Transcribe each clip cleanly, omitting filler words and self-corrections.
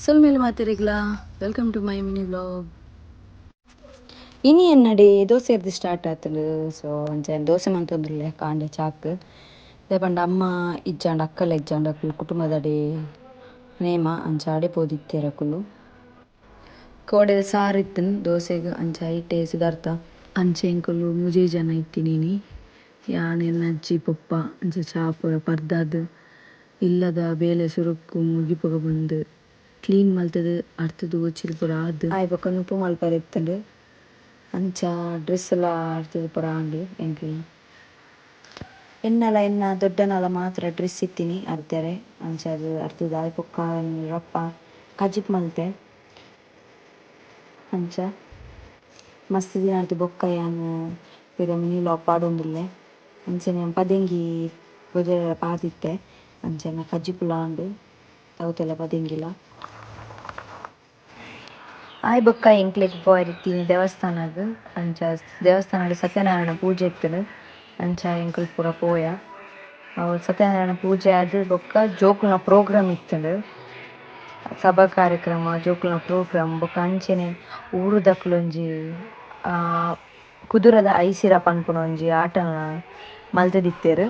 ಸಲ್ ಮೇಲೆ ಮಾತಿರಿಗ್ಲಾ welcome to my mini vlog. ಇನಿ ಎನ್ನಡೆ ದೋಸೆ ಎರ್ದು ಸ್ಟಾರ್ಟ್ ಆತಲು. ಸೊ ಅಂಚ ದೋಸೆ ಮಂತೊಂದುಲ್ಲೆ ಕಾಂಡೆ ಚಾಕ್ ಪಂಡ ಅಮ್ಮ ಇಜ್ಜಾಂಡ ಅಕ್ಕಲ ಇಜ್ಜಾಂಡ ಕುಟುಂಬದಡೆ ನೇಮ ಅಂಚ ಆಡೆ ಪೋದಿತ್ತೆರಕುಲು ಕೋಡೆದ ಸಾರು ಇತ್ತನು ದೋಸೆಗ್ ಅಂಚ ಐಟೆ ಸಿದಾರ್ಥ ಅಂಚೆ ಎಂಕುಲು ಮುಜೆ ಜನ ಇತ್ತಿನಿ ಯಾನ್ ಎನ್ನಜ್ಜಿ ಪೊಪ್ಪ ಅಂಚ ಚಾಪುರ ಪರ್ದಾದ್ ಇಲ್ಲದ ಬೇಲೆ ಸುರುಕ್ಕು ಮುಗಿಪುಗ ಬಂದು ಕ್ಲೀನ್ ಮಲ್ತದು ಅರ್ತದು ಗೊಚ್ಚಿಲ್ ಪುರ ಆದ್ ಆಯ್ ಬೊಕ ನುಪ್ಪು ಮಲ್ಪರೆ ಇತ್ತಂಡು ಅಂಚ ಡ್ರೆಸ್ ಎಲ್ಲ ಅರ್ತದು ಪುರ ಆಂಡ್ ಎಂಕ್ಲೆ ಎನ್ನಲ ದೊಡ್ಡನಲ ಮಾತ್ರ ಡ್ರೆಸ್ ಇತ್ತಿನಿ ಅರ್ತೆರೆ ಅಂಚ ಅದು ಅರ್ತದ ಆಯ್ ಪೊಕ್ಕ ರಪ್ಪ ಕಜಿಪ್ ಮಲ್ತೆ ಅಂಚ ಮಸ್ತ್ ದಿನಾರ್ದ್ ಬೊಕ್ಕ ಯಾನ್ ಪಿರ ಮಿನಿ ವ್ಲಾಗ್ ಪಾಡೊಂದುಲ್ಲೆ ಅಂಚನೆ ಪದೆಂಗಿ ಗೊಜೆರೆ ಪಾದಿತ್ತೆ ಅಂಚನೆ ಕಜಿಪ್ಪುಲ ಆಂಡ್ ಅವತೆಲ್ಲ ಪದೆಂಗಿಲ ಆಯ್ ಬೊಕ್ಕ ಎಂಕ್ಲೆಗ್ ಪೋಯರಿತ್ತಿನಿ ದೇವಸ್ಥಾನಗ್ ಅಂಚ ದೇವಸ್ಥಾನಡ್ ಸತ್ಯನಾರಾಯಣ ಪೂಜೆ ಇತ್ತುಂಡು ಅಂಚ ಎಂಕುಲು ಪೂರ ಪೋಯ ಅವು ಸತ್ಯನಾರಾಯಣ ಪೂಜೆ ಆದ್ ಬೊಕ್ಕ ಜೋಕುಲ್ನ ಪ್ರೋಗ್ರಾಮ್ ಇತ್ತುಂಡು ಸಭಾ ಕಾರ್ಯಕ್ರಮ ಜೋಕುಲ್ನ ಪ್ರೋಗ್ರಾಮ್ ಬೊಕ ಅಂಚನೆ ಊರುದಕ್ಲೊಂಜಿ ಕುದುರೆದ ಐಸಿರ ಪನ್ಪುನ ಒಂಜಿ ಆಟನ ಮಲ್ತದಿತ್ತೆರ್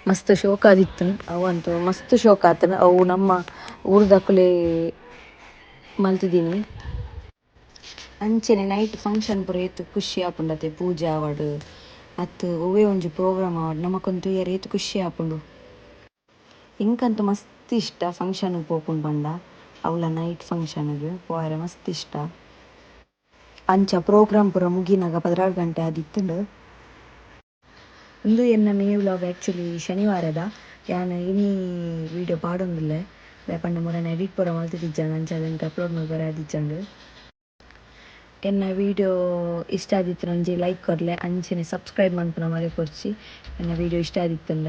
ಮಸ್ತ್ ಶೋಕ ಆದಿತ್ತುಂಡು ಅವು ಅಂತು ಮಸ್ತ್ ಶೋಕ ಆತುಂಡು ಅವು ನಮ್ಮ ಊರುದಕುಲೆ ಮಲ್ತುದಿನಿ ಅಂಚನೆ ನೈಟ್ ಫಂಕ್ಷನ್ ಪೂರ ಏತ್ ಖುಷಿ ಆಪುಂಡತೆ ಪೂಜೆ ಆವಡ್ ಅತ್ ಒವ್ವೇ ಒಂಜಿ ಪ್ರೋಗ್ರಾಮ್ ಆವಡ್ ನಮಕೊಂದು ತೂಯರೆ ಏತ್ ಖುಷಿ ಆಪುಂಡು. ಎಂಕಂತೂ ಮಸ್ತ್ ಇಷ್ಟ ಫಂಕ್ಷನ್ಗ್ ಪೋಪುಂಡು ಪಂಡ ಅವಲ ನೈಟ್ ಫಂಕ್ಷನ್ಗ್ ಪೋಯರೆ ಮಸ್ತ್ ಇಷ್ಟ. ಅಂಚ ಪ್ರೋಗ್ರಾಮ್ ಪೂರ ಮುಗಿನಾಗ 16 ಗಂಟೆ ಆದಿತ್ತುಂಡು. ಇಂದು ಎನ್ನ ಮಿನಿ ವ್ಲಾಗ್ ಆ್ಯಕ್ಚುಲಿ ಶನಿವಾರದ ಯಾನ್ ಇನಿ ವೀಡಿಯೋ ಪಾಡೊಂದುಲ್ಲೆ ಪಂಡ ಮುರನ ಎಡಿಟ್ ಪೂರ ಮಲ್ತುದಿಜ್ಜಂಡು ಅಂಚ ಅದನ್ನು ಅಪ್ಲೋಡ್ ಮಲ್ಪರೆ ಆದಿಜ್ಜಂಡು. ಎನ್ನ ವೀಡಿಯೋ ಇಷ್ಟ ಆದಿತ್ತುಂಡ ಒಂಜಿ ಲೈಕ್ ಕೊರ್ಲೆ ಅಂಚನೆ ಸಬ್ಸ್ಕ್ರೈಬ್ ಮನ್ಪುನ ಮರೆಪೊರ್ಚಿ. ಎನ್ನ ವೀಡಿಯೋ ಇಷ್ಟ ಆದಿತ್ತುಂಡ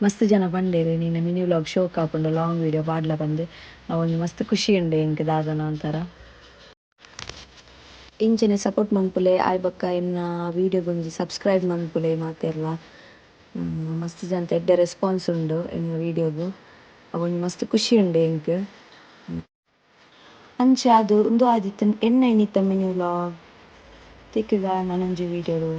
ಮಸ್ತ್ ಜನ ಪಂಡೆರ್ ನಿನ್ನ ಮಿನಿ ವ್ಲಾಗ್ ಶೋಕ್ ಆಪುಂಡು ಲಾಂಗ್ ವೀಡಿಯೋ ಪಾಡ್ಲ ಪಂದ್ ಅವೊಂದು ಮಸ್ತ್ ಖುಷಿ ಉಂಡು ಎಂಕ್ ದಾದನ ಒಂಥರ ಇಂಚನೆ ಸಪೋರ್ಟ್ ಮನ್ಪುಲೆ ಆಯ್ ಬೊಕ್ಕ ಎನ್ನ ವೀಡಿಯೋಗೊಂಜಿ ಸಬ್ಸ್ಕ್ರೈಬ್ ಮನ್ಪುಲೆ ಮಾತೆರ್ಲ ಮಸ್ತ್ ಜನತ ಎಡ್ಡೆ ರೆಸ್ಪಾನ್ಸ್ ಉಂಡು ಎನ್ನ ವೀಡಿಯೋಗು ಅವೊಂಜಿ ಮಸ್ತ್ ಖುಷಿ ಉಂಡು ಎಂಕ್. ಅಂಚ ಅದು ಉಂದು ಆದಿತ್ತುಂಡು ಎನ್ನ ಇನ್ನಿತ್ತ ಮಿನಿ ವ್ಲಾಗ್ ತಿಕ್ಕುಗ ನನೊಂಜಿ ವೀಡಿಯೋಡು.